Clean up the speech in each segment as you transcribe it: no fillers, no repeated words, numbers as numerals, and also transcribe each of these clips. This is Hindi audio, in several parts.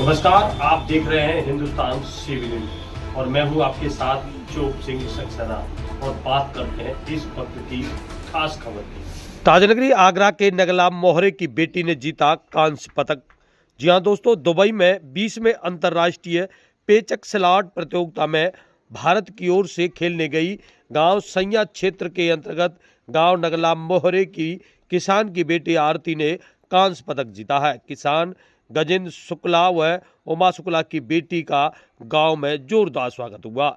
नमस्कार, आप देख रहे हैं हिंदुस्तान सीवी न्यूज और मैं हूं आपके साथ चोप सिंह सक्सेना और बात करते हैं इस वक्त की खास खबर की। ताजनगरी आगरा के नगला मोहरे की बेटी ने जीता कांस्य पदक। जी हां दोस्तों, दुबई में 20वें अंतर्राष्ट्रीय पेचक सलाट प्रतियोगिता में भारत की ओर से खेलने गई गांव सैया क्षेत्र के अंतर्गत गांव नगला मोहरे की किसान की बेटी आरती ने कांस्य पदक जीता है। किसान गजेंद्र शुक्ला व उमा शुक्ला की बेटी का गांव में जोरदार स्वागत हुआ।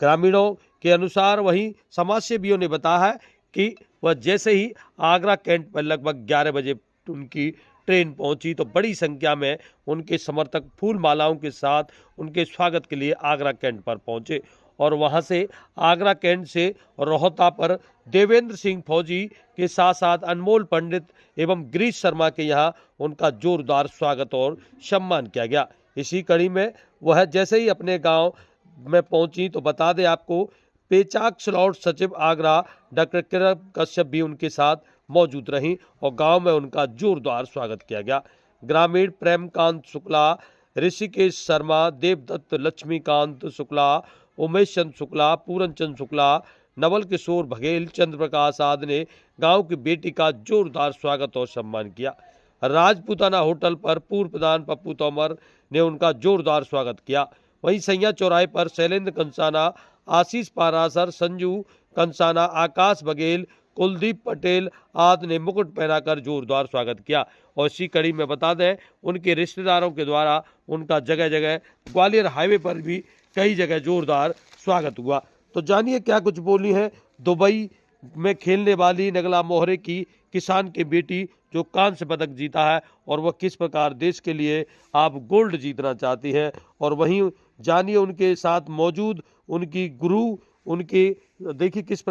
ग्रामीणों के अनुसार वहीं समाज सेवियों ने बताया है कि वह जैसे ही आगरा कैंट पर लगभग 11 बजे उनकी ट्रेन पहुंची तो बड़ी संख्या में उनके समर्थक फूल मालाओं के साथ उनके स्वागत के लिए आगरा कैंट पर पहुंचे और वहां से आगरा कैंट से रोहता पर देवेंद्र सिंह फौजी के साथ साथ अनमोल पंडित एवं गिरीश शर्मा के यहाँ उनका जोरदार स्वागत और सम्मान किया गया। इसी कड़ी में वह जैसे ही अपने गांव में पहुंची तो बता दें आपको, पेचाक स्लॉट सचिव आगरा डॉक्टर किरण कश्यप भी उनके साथ मौजूद रहीं और गांव में उनका जोरदार स्वागत किया गया। ग्रामीण प्रेमकांत शुक्ला, ऋषिकेश शर्मा, देवदत्त लक्ष्मीकांत शुक्ला, उमेश चंद शुक्ला, पूरन चंद शुक्ला, नवल किशोर बघेल, चंद्र प्रकाश आदि ने गांव की बेटी का जोरदार स्वागत और सम्मान किया। राजपूताना होटल पर पूर्व प्रधान पप्पू तोमर ने उनका जोरदार स्वागत किया। वहीं सैया चौराहे पर शैलेंद्र कंसाना, आशीष पारासर, संजू कंसाना, आकाश बघेल, कुलदीप पटेल आदि ने मुकुट पहनाकर जोरदार स्वागत किया। और इसी कड़ी में बता दें, उनके रिश्तेदारों के द्वारा उनका जगह जगह ग्वालियर हाईवे पर भी कई जगह जोरदार स्वागत हुआ। तो जानिए क्या कुछ बोली है दुबई में खेलने वाली नगला मोहरे की किसान की बेटी जो कांस्य पदक जीता है और वह किस प्रकार देश के लिए आप गोल्ड जीतना चाहती हैं। और वहीं जानिए उनके साथ मौजूद उनकी गुरु, उनके देखिए किस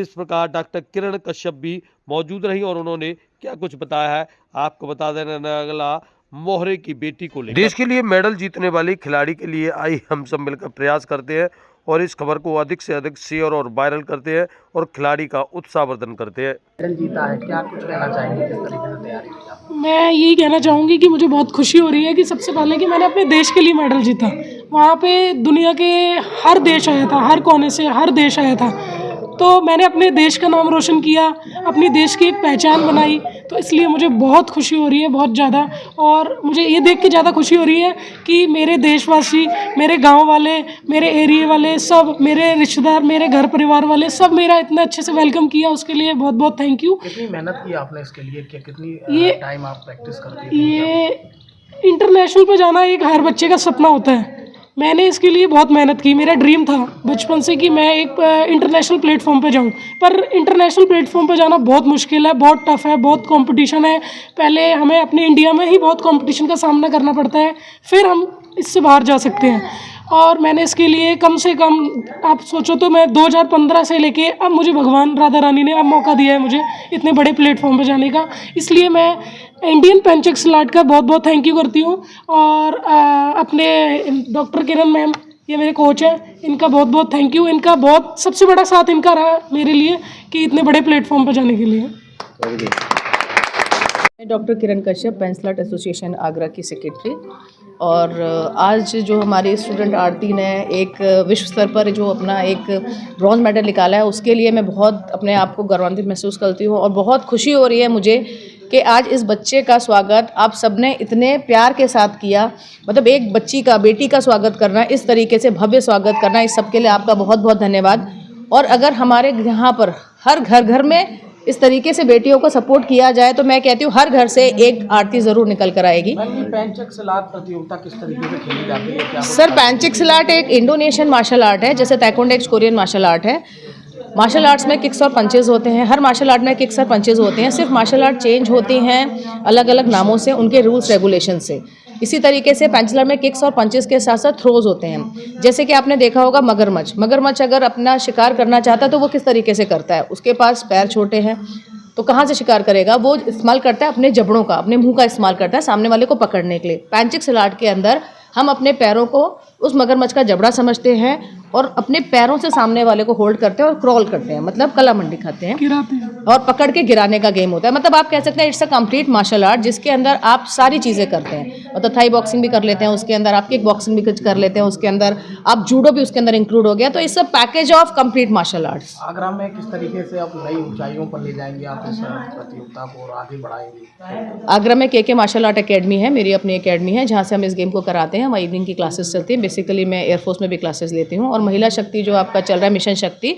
प्रकार डॉक्टर किरण कश्यप भी मौजूद रही और उन्होंने क्या कुछ बताया है। आपको बता देना, नगला मोहरे की बेटी को लेकर देश के लिए मेडल जीतने वाली खिलाड़ी के लिए आई हम सब मिलकर प्रयास करते हैं और इस खबर को अधिक से अधिक शेयर और वायरल करते हैं और खिलाड़ी का उत्साहवर्धन करते हैं। मेडल जीता है, क्या कुछ कहना चाहेंगे, किस तरीके से तैयारी की आपने? मैं यही कहना चाहूँगी कि मुझे बहुत खुशी हो रही है कि सबसे पहले कि मैंने अपने देश के लिए मेडल जीता। वहाँ पे दुनिया के हर देश आया था, हर कोने से हर देश आया था, तो मैंने अपने देश का नाम रोशन किया, अपनी देश की एक पहचान बनाई। तो इसलिए मुझे बहुत खुशी हो रही है, बहुत ज़्यादा। और मुझे ये देख के ज़्यादा खुशी हो रही है कि मेरे देशवासी, मेरे गांव वाले, मेरे एरिए वाले, सब मेरे रिश्तेदार, मेरे घर परिवार वाले सब मेरा इतना अच्छे से वेलकम किया, उसके लिए बहुत बहुत थैंक यू। कितनी मेहनत की आपने इसके लिए, क्या कितनी टाइम आप प्रैक्टिस करती हैं? ये इंटरनेशनल पे जाना एक हर बच्चे का सपना होता है। मैंने इसके लिए बहुत मेहनत की। मेरा ड्रीम था बचपन से कि मैं एक इंटरनेशनल प्लेटफॉर्म पे जाऊं, पर इंटरनेशनल प्लेटफॉर्म पे जाना बहुत मुश्किल है, बहुत टफ है, बहुत कंपटीशन है। पहले हमें अपने इंडिया में ही बहुत कंपटीशन का सामना करना पड़ता है, फिर हम इससे बाहर जा सकते हैं। और मैंने इसके लिए कम से कम, आप सोचो तो मैं 2015 से लेके अब मुझे भगवान राधा रानी ने अब मौका दिया है मुझे इतने बड़े प्लेटफॉर्म पे जाने का। इसलिए मैं इंडियन पेंचेक सलाट का बहुत बहुत थैंक यू करती हूँ। और अपने डॉक्टर किरण मैम, ये मेरे कोच हैं, इनका बहुत बहुत थैंक यू। इनका बहुत सबसे बड़ा साथ इनका रहा मेरे लिए कि इतने बड़े प्लेटफॉर्म पर जाने के लिए। डॉक्टर किरण कश्यप, पेंसलाट एसोसिएशन आगरा की सेक्रेटरी। और आज जो हमारी स्टूडेंट आरती ने एक विश्व स्तर पर जो अपना एक ब्रॉन्ज मेडल निकाला है, उसके लिए मैं बहुत अपने आप को गौरवान्वित महसूस करती हूँ और बहुत खुशी हो रही है मुझे कि आज इस बच्चे का स्वागत आप सबने इतने प्यार के साथ किया। मतलब एक बच्ची का, बेटी का स्वागत करना, इस तरीके से भव्य स्वागत करना, इस सब के लिए आपका बहुत बहुत धन्यवाद। और अगर हमारे यहाँ पर हर घर में इस तरीके से बेटियों को सपोर्ट किया जाए तो मैं कहती हूँ हर घर से एक आरती ज़रूर निकल कर आएगी। पेंचेक सलाट प्रतियोगिता किस तरीके से खेली जाती है, क्या? सर, पेंचेक सलाट एक इंडोनेशियन मार्शल आर्ट है, जैसे ताइक्वांडो एक कोरियन मार्शल आर्ट है। मार्शल आर्ट्स में किक्स और पंचेज़ होते हैं, हर मार्शल आर्ट में किक्स और पंचेज़ होते हैं, सिर्फ मार्शल आर्ट चेंज होती हैं अलग अलग नामों से, उनके रूल्स रेगुलेशन से। इसी तरीके से पेंचलर में किक्स और पंचेस के साथ साथ थ्रोज होते हैं। जैसे कि आपने देखा होगा मगरमच्छ अगर अपना शिकार करना चाहता है तो वो किस तरीके से करता है, उसके पास पैर छोटे हैं तो कहाँ से शिकार करेगा, वो इस्तेमाल करता है अपने जबड़ों का, अपने मुंह का इस्तेमाल करता है सामने वाले को पकड़ने के लिए। पेंचेक सलाट के अंदर हम अपने पैरों को उस मगरमच्छ का जबड़ा समझते हैं और अपने पैरों से सामने वाले को होल्ड करते हैं और क्रॉल करते हैं, मतलब कला मंडी खाते हैं, गिराते हैं और पकड़ के गिराने का गेम होता है। मतलब आप कह सकते हैं it's a complete martial art जिसके अंदर आप सारी चीज़ें करते हैं। मतलब थाई बॉक्सिंग भी कर लेते हैं उसके अंदर, आप किक बॉक्सिंग भी कर लेते हैं उसके अंदर, आप जूडो भी उसके अंदर इंक्लूड हो गया। तो it's a package of complete martial arts. Agra में किस तरीके से आप नई ऊंचाइयों पर ले जाएंगे आप इस प्रतियोगिता को और आगे बढ़ाएंगे? आगरा में के मार्शल आर्ट एकेडमी है, मेरी अपनी एकेडमी है जहाँ से हम इस गेम को कराते हैं। वहाँ इवनिंग की क्लासेस चलती हैं। बेसिकली मैं एयरफोर्स में भी क्लासेस लेती हूँ। और महिला शक्ति जो आपका चल रहा है, मिशन शक्ति,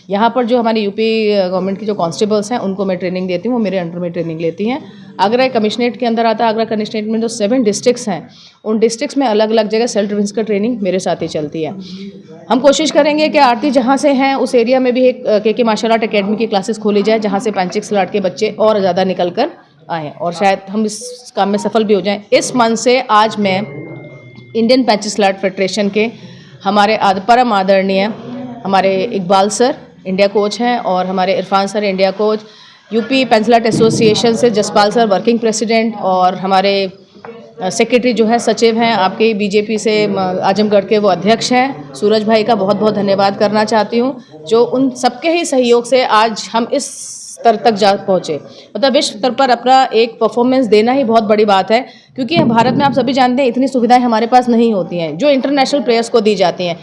यहाँ पर जो हमारी यूपी गवर्नमेंट की जो कांस्टेबल्स हैं उनको मैं ट्रेनिंग देती हूँ, वो मेरे अंडर में ट्रेनिंग लेती हैं। आगरा कमिश्नरेट के अंदर आता है। आगरा कमिश्नरेट में जो 7 डिस्ट्रिक्ट्स हैं, उन डिस्ट्रिक्ट्स में अलग अलग जगह सेल्फ डिफेंस का ट्रेनिंग मेरे साथ ही चलती है। हम कोशिश करेंगे कि आरती जहाँ से हैं उस एरिया में भी एक के मार्शल आर्ट एकेडमी की क्लासेस खोली जाए, जहाँ से पैंचिक सलाट के बच्चे और ज़्यादा निकल कर आएँ और शायद हम इस काम में सफल भी हो जाएँ। इस मन से आज मैं इंडियन पैंचिक सलाट फेडरेशन के हमारे परम आदरणीय हमारे इकबाल सर इंडिया कोच हैं और हमारे Irfan sir India coach, UP pencil art association से जसपाल सर वर्किंग प्रेसिडेंट, और हमारे सेक्रेटरी जो है सचिव हैं आपके बीजेपी से आजमगढ़ के, वो अध्यक्ष हैं सूरज भाई का बहुत बहुत धन्यवाद करना चाहती हूँ, जो उन सबके ही सहयोग से आज हम इस स्तर तक जा पहुँचे। मतलब विश्व स्तर पर अपना एक परफॉर्मेंस देना ही बहुत बड़ी बात है, क्योंकि भारत में आप सभी जानते हैं इतनी सुविधाएं हमारे पास नहीं होती हैं जो इंटरनेशनल प्लेयर्स को दी जाती हैं।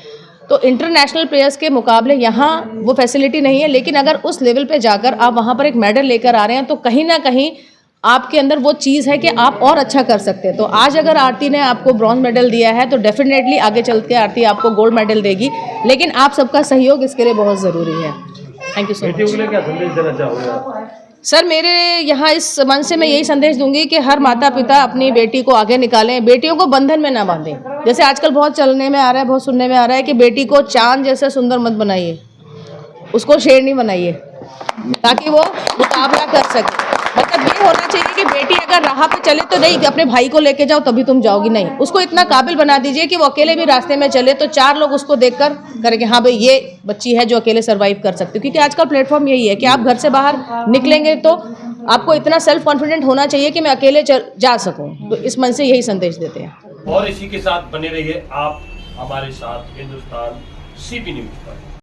तो इंटरनेशनल प्लेयर्स के मुकाबले यहाँ वो फैसिलिटी नहीं है, लेकिन अगर उस लेवल पे जाकर आप वहाँ पर एक मेडल लेकर आ रहे हैं तो कहीं ना कहीं आपके अंदर वो चीज़ है कि आप और अच्छा कर सकते हैं। तो आज अगर आरती ने आपको ब्रॉन्ज मेडल दिया है तो डेफिनेटली आगे चल के आरती आपको गोल्ड मेडल देगी, लेकिन आप सबका सहयोग इसके लिए बहुत ज़रूरी है। Thank you so much. क्या संदेश देना चाहोगे आप? सर, मेरे यहाँ इस मन से मैं यही संदेश दूंगी कि हर माता पिता अपनी बेटी को आगे निकालें, बेटियों को बंधन में ना बांधें। जैसे आजकल बहुत चलने में आ रहा है, बहुत सुनने में आ रहा है कि बेटी को चांद जैसे सुंदर मत बनाइए, उसको शेरनी बनाइए ताकि वो मुकाबला कर सके। मतलब ये होना चाहिए कि बेटी अगर राह पे चले तो नहीं कि अपने भाई को लेके जाओ तभी तुम जाओगी, नहीं, उसको इतना काबिल बना दीजिए कि वो अकेले भी रास्ते में चले तो 4 लोग उसको देखकर करेंगे हाँ भाई ये बच्ची है जो अकेले सर्वाइव कर सकती है। क्योंकि आजकल प्लेटफॉर्म यही है कि आप घर से बाहर निकलेंगे तो आपको इतना सेल्फ कॉन्फिडेंट होना चाहिए कि मैं अकेले जा सकूँ। तो इस मन से यही संदेश देते हैं। और इसी के साथ बने रहिए आप हमारे साथ हिंदुस्तान CP न्यूज़ पर।